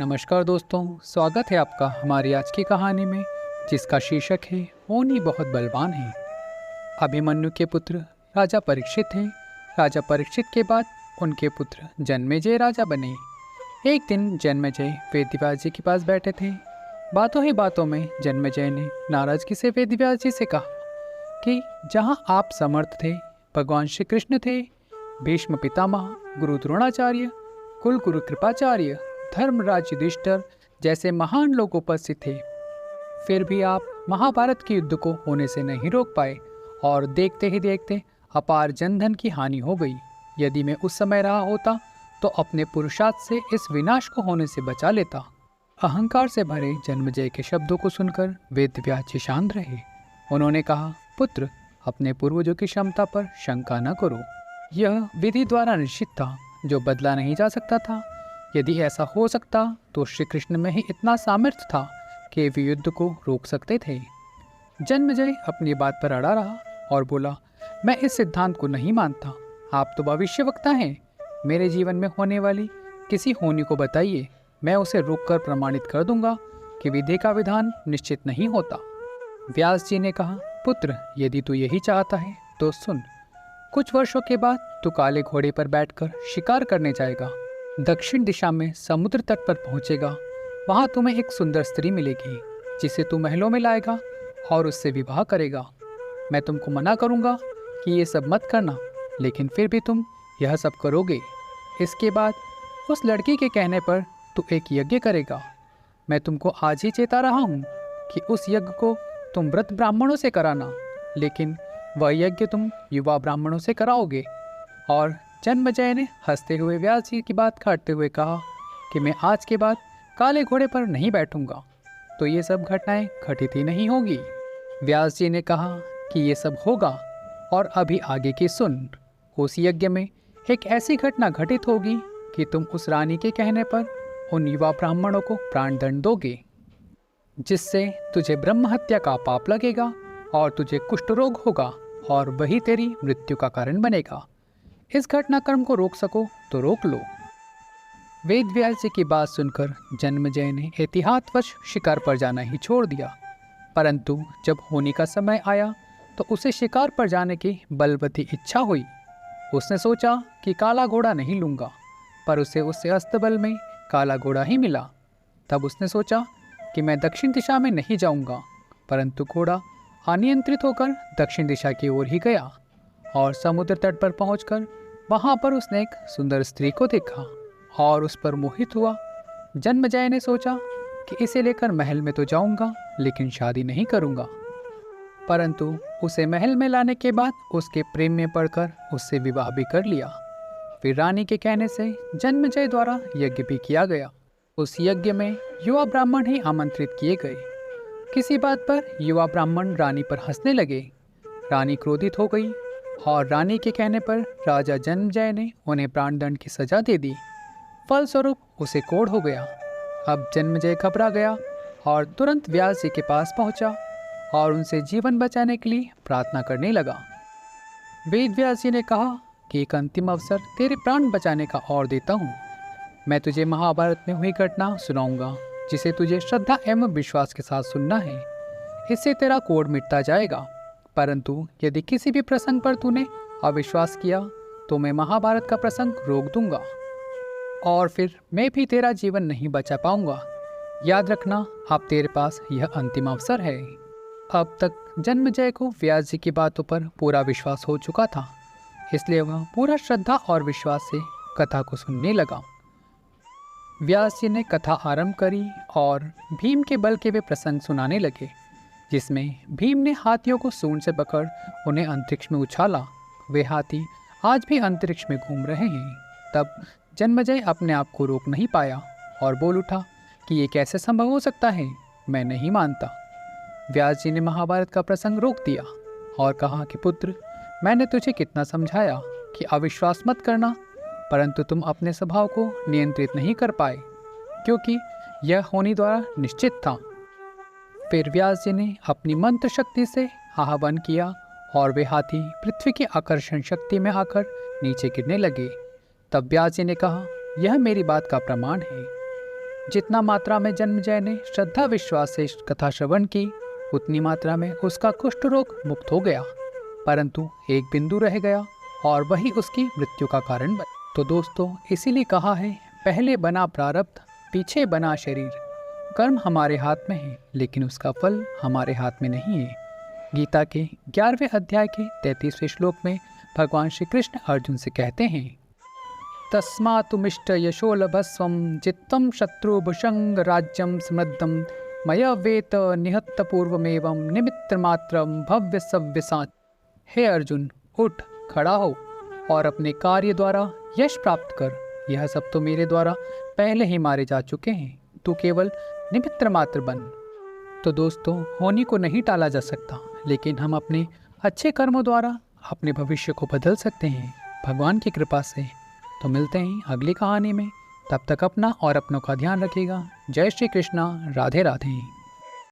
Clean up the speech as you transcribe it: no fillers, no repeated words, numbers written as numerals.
नमस्कार दोस्तों, स्वागत है आपका हमारी आज की कहानी में, जिसका शीर्षक है होनी बहुत बलवान है। अभिमन्यु के पुत्र राजा परीक्षित थे। राजा परीक्षित के बाद उनके पुत्र जन्मेजय राजा बने। एक दिन जन्मेजय वेदव्यास जी के पास बैठे थे। बातों ही बातों में जन्मेजय ने नाराजगी से वेदव्यास जी से कहा कि जहाँ आप समर्थ थे, भगवान श्री कृष्ण थे, भीष्म पितामह, गुरु द्रोणाचार्य, कुल गुरु कृपाचार्य, धर्मराज युधिष्ठिर जैसे महान लोग उपस्थित थे, फिर भी आप महाभारत के युद्ध को होने से नहीं रोक पाए और देखते ही देखते अपार जनधन की हानि हो गई। यदि मैं उस समय रहा होता तो अपने पुरुषार्थ से इस विनाश को होने से बचा लेता। अहंकार से भरे जन्मेजय के शब्दों को सुनकर वेदव्यास जी शांत रहे। उन्होंने कहा, पुत्र, अपने पूर्वजों की क्षमता पर शंका न करो। यह विधि द्वारा निश्चित था, जो बदला नहीं जा सकता था। यदि ऐसा हो सकता तो श्री कृष्ण में ही इतना सामर्थ्य था कि वे युद्ध को रोक सकते थे। जन्मेजय अपनी बात पर अड़ा रहा और बोला, मैं इस सिद्धांत को नहीं मानता। आप तो भविष्यवक्ता हैं। मेरे जीवन में होने वाली किसी होनी को बताइए, मैं उसे रोककर प्रमाणित कर दूंगा कि विधि का विधान निश्चित नहीं होता। व्यास जी ने कहा, पुत्र, यदि तू यही चाहता है तो सुन। कुछ वर्षों के बाद तू काले घोड़े पर बैठकर शिकार करने जाएगा। दक्षिण दिशा में समुद्र तट पर पहुंचेगा। वहां तुम्हें एक सुंदर स्त्री मिलेगी, जिसे तू महलों में लाएगा और उससे विवाह करेगा। मैं तुमको मना करूंगा कि ये सब मत करना, लेकिन फिर भी तुम यह सब करोगे। इसके बाद उस लड़की के कहने पर तू एक यज्ञ करेगा। मैं तुमको आज ही चेता रहा हूँ कि उस यज्ञ को तुम व्रत ब्राह्मणों से कराना, लेकिन वह यज्ञ तुम युवा ब्राह्मणों से कराओगे। और जन्मेजय ने हंसते हुए व्यास जी की बात काटते हुए कहा कि मैं आज के बाद काले घोड़े पर नहीं बैठूंगा, तो ये सब घटनाएं घटित ही नहीं होगी। व्यास जी ने कहा कि ये सब होगा, और अभी आगे की सुन। उस यज्ञ में एक ऐसी घटना घटित होगी कि तुम उस रानी के कहने पर उन युवा ब्राह्मणों को प्राण दंड दोगे, जिससे तुझे ब्रह्म हत्या का पाप लगेगा और तुझे कुष्ठ रोग होगा, और वही तेरी मृत्यु का कारण बनेगा। इस घटनाक्रम को रोक सको तो रोक लो। वेदव्यास जी की बात सुनकर जन्मेजय ने एहतियातवश शिकार पर जाना ही छोड़ दिया। परंतु जब होनी का समय आया तो उसे शिकार पर जाने की बलवती इच्छा हुई। उसने सोचा कि काला घोड़ा नहीं लूँगा, पर उससे अस्तबल में काला घोड़ा ही मिला। तब उसने सोचा कि मैं दक्षिण दिशा में नहीं जाऊँगा, परंतु घोड़ा अनियंत्रित होकर दक्षिण दिशा की ओर ही गया और समुद्र तट पर पहुंचकर वहां पर उसने एक सुंदर स्त्री को देखा और उस पर मोहित हुआ। जन्मेजय ने सोचा कि इसे लेकर महल में तो जाऊंगा, लेकिन शादी नहीं करूंगा। परंतु उसे महल में लाने के बाद उसके प्रेम में पड़कर उससे विवाह भी कर लिया। फिर रानी के कहने से जन्मेजय द्वारा यज्ञ भी किया गया। उस यज्ञ में युवा ब्राह्मण ही आमंत्रित किए गए। किसी बात पर युवा ब्राह्मण रानी पर हंसने लगे। रानी क्रोधित हो गई और रानी के कहने पर राजा जन्मेजय ने उन्हें प्राणदंड की सजा दे दी। फलस्वरूप उसे कोढ़ हो गया। अब जन्मेजय घबरा गया और तुरंत व्यास जी के पास पहुंचा और उनसे जीवन बचाने के लिए प्रार्थना करने लगा। वेदव्यास जी ने कहा कि एक अंतिम अवसर तेरे प्राण बचाने का और देता हूँ। मैं तुझे महाभारत में हुई घटना सुनाऊंगा, जिसे तुझे श्रद्धा एवं विश्वास के साथ सुनना है। इससे तेरा कोढ़ मिटता जाएगा। परंतु यदि किसी भी प्रसंग पर तूने अविश्वास किया तो मैं महाभारत का प्रसंग रोक दूंगा और फिर मैं भी तेरा जीवन नहीं बचा पाऊंगा। याद रखना, अब तेरे पास यह अंतिम अवसर है। अब तक जन्मेजय को व्यास जी की बातों पर पूरा विश्वास हो चुका था, इसलिए वह पूरा श्रद्धा और विश्वास से कथा को सुनने लगा। व्यास जी ने कथा आरंभ करी और भीम के बल के वे प्रसंग सुनाने लगे, जिसमें भीम ने हाथियों को सूंड से पकड़ उन्हें अंतरिक्ष में उछाला। वे हाथी आज भी अंतरिक्ष में घूम रहे हैं। तब जन्मेजय अपने आप को रोक नहीं पाया और बोल उठा कि ये कैसे संभव हो सकता है, मैं नहीं मानता। व्यास जी ने महाभारत का प्रसंग रोक दिया और कहा कि पुत्र, मैंने तुझे कितना समझाया कि अविश्वास मत करना, परंतु तुम अपने स्वभाव को नियंत्रित नहीं कर पाए, क्योंकि यह होनी द्वारा निश्चित था। फिर व्यास जी ने अपनी मंत्र शक्ति से आह्वान किया और वे हाथी पृथ्वी की आकर्षण शक्ति में आकर नीचे गिरने लगे। तब व्यास जी ने कहा, यह मेरी बात का प्रमाण है। जितना मात्रा में जन्मजय ने श्रद्धा विश्वास से कथा श्रवण की, उतनी मात्रा में उसका कुष्ठ रोग मुक्त हो गया। परंतु एक बिंदु रह गया और वही उसकी मृत्यु का कारण बना। तो दोस्तों, इसीलिए कहा है, पहले बना प्रारब्ध, पीछे बना शरीर। कर्म हमारे हाथ में है, लेकिन उसका फल हमारे हाथ में नहीं है। गीता के 11वें अध्याय के 33वें श्लोक में भगवान श्री कृष्ण अर्जुन से कहते हैं, तस्मात्मिष्ट यशो लभस्वं जित्वं शत्रुभुषंग राज्यं समृद्धं मया वेत निहत्त पूर्वमेवं निमित्त मात्रं भव्य सव्यसाच। हे अर्जुन, उठ खड़ा हो और अपने कार्य द्वारा यश प्राप्त कर। यह सब तो मेरे द्वारा पहले ही मारे जा चुके हैं, तू केवल निमित्त मात्र बन। तो दोस्तों, होनी को नहीं टाला जा सकता, लेकिन हम अपने अच्छे कर्मों द्वारा अपने भविष्य को बदल सकते हैं भगवान की कृपा से। तो मिलते हैं अगली कहानी में। तब तक अपना और अपनों का ध्यान रखिएगा। जय श्री कृष्णा। राधे राधे।